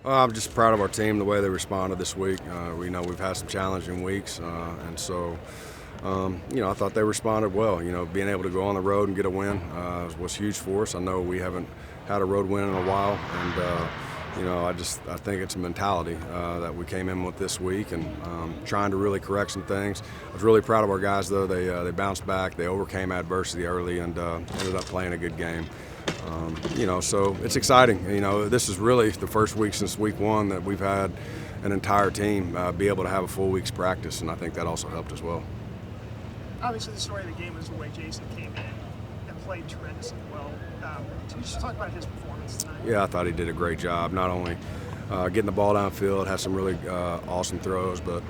I'm just proud of our team, the way they responded this week. We know we've had some challenging weeks, and so I thought they responded well. Being able to go on the road and get a win was huge for us. I know we haven't had a road win in a while, and I think it's a mentality that we came in with this week, and trying to really correct some things. I was really proud of our guys, though. They bounced back, they overcame adversity early, and ended up playing a good game. So it's exciting. This is really the first week since week one that we've had an entire team be able to have a full week's practice, and I think that also helped as well. Obviously, the story of the game was the way Jason came in and played tremendously well. Can you just talk about his performance tonight? Yeah, I thought he did a great job, not only getting the ball downfield, had some really awesome throws, but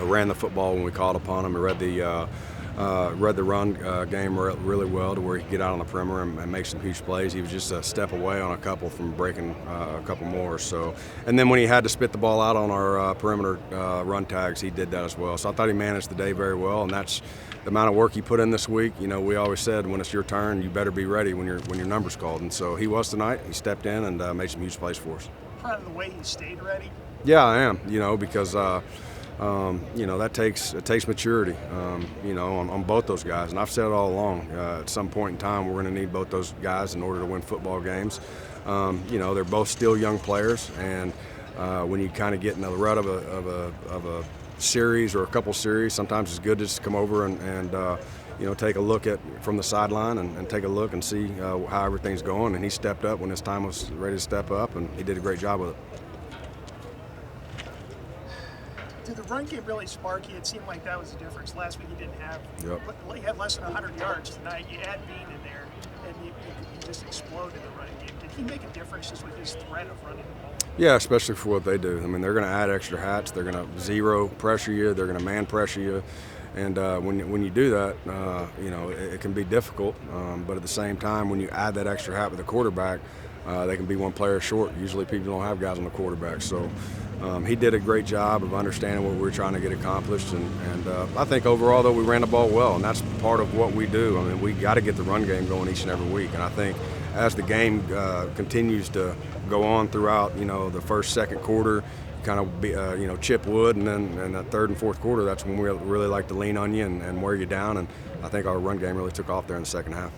ran the football when we called upon him. He read the run game really well, to where he could get out on the perimeter and make some huge plays. He was just a step away on a couple from breaking a couple more. So, and then when he had to spit the ball out on our perimeter run tags, he did that as well. So I thought he managed the day very well, and that's the amount of work he put in this week. We always said when it's your turn, you better be ready when your number's called, and so he was tonight. He stepped in and made some huge plays for us. Proud of the way he stayed ready? Yeah, I am. Because that takes maturity, on both those guys. And I've said it all along, at some point in time, we're going to need both those guys in order to win football games. They're both still young players, and when you kind of get in the rut of a series or a couple series, sometimes it's good to just come over and take a look from the sideline and take a look and see how everything's going. And he stepped up when his time was ready to step up, and he did a great job with it. Did the run game really spark you? It seemed like that was the difference. Last week he didn't have. Yep. He had less than 100 yards tonight. You add Bean in there, and he just exploded in the running game. Did he make a difference just with his threat of running the ball? Yeah, especially for what they do. I mean, they're going to add extra hats. They're going to zero pressure you. They're going to man pressure you. And when you do that, it can be difficult. But at the same time, when you add that extra hat with the quarterback, they can be one player short. Usually people don't have guys on the quarterback. So he did a great job of understanding what we were trying to get accomplished. And I think overall, though, we ran the ball well. And that's part of what we do. I mean, we got to get the run game going each and every week. And I think as the game continues to go on throughout, the first, second quarter, kind of chip wood, and then in the third and fourth quarter, that's when we really like to lean on you and wear you down. And I think our run game really took off there in the second half.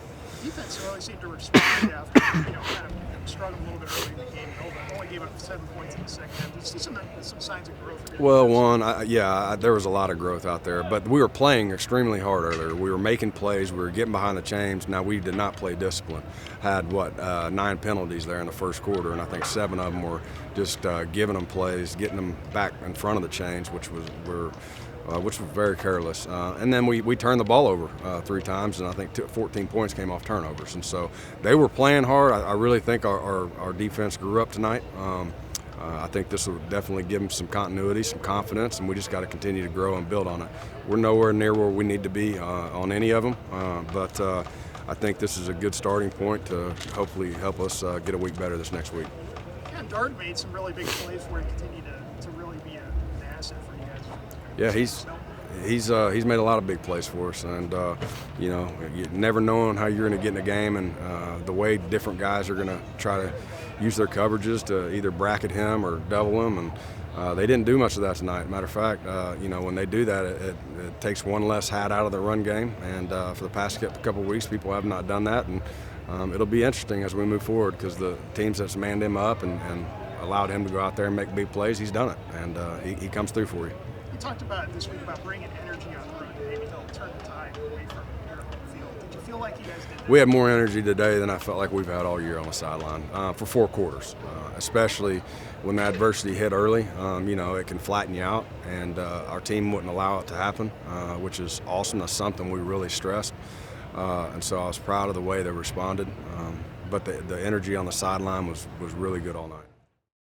Defense really seemed to respond after kind of struggled a little bit early in the game. Only gave up 7 points in the second half. Did you see some signs of growth? Well, there was a lot of growth out there, but we were playing extremely hard earlier. We were making plays. We were getting behind the chains. Now, we did not play discipline. Had 9 penalties there in the first quarter, and I think 7 of them were just giving them plays, getting them back in front of the chains, which was very careless. And then we turned the ball over 3 times, and I think 14 points came off turnovers. And so they were playing hard. I really think our defense grew up tonight. I think this will definitely give them some continuity, some confidence, and we just got to continue to grow and build on it. We're nowhere near where we need to be on any of them, but I think this is a good starting point to hopefully help us get a week better this next week. Yeah, Dart made some really big plays where he continued to really be an asset for you guys. Yeah, he's made a lot of big plays for us, and you never knowing how you're going to get in a game, and the way different guys are going to try to use their coverages to either bracket him or double him, and they didn't do much of that tonight. Matter of fact, when they do that, it takes one less hat out of the run game, and for the past couple of weeks, people have not done that, and it'll be interesting as we move forward, because the teams that's manned him up and allowed him to go out there and make big plays, he's done it, and he comes through for you. You talked about this week about bringing energy on the road, and maybe they'll turn the tide away from your home field. Did you feel like you guys did that? We had more energy today than I felt like we've had all year on the sideline for 4 quarters, especially when the adversity hit early. It can flatten you out, and our team wouldn't allow it to happen, which is awesome. That's something we really stressed, and so I was proud of the way they responded. But the energy on the sideline was really good all night.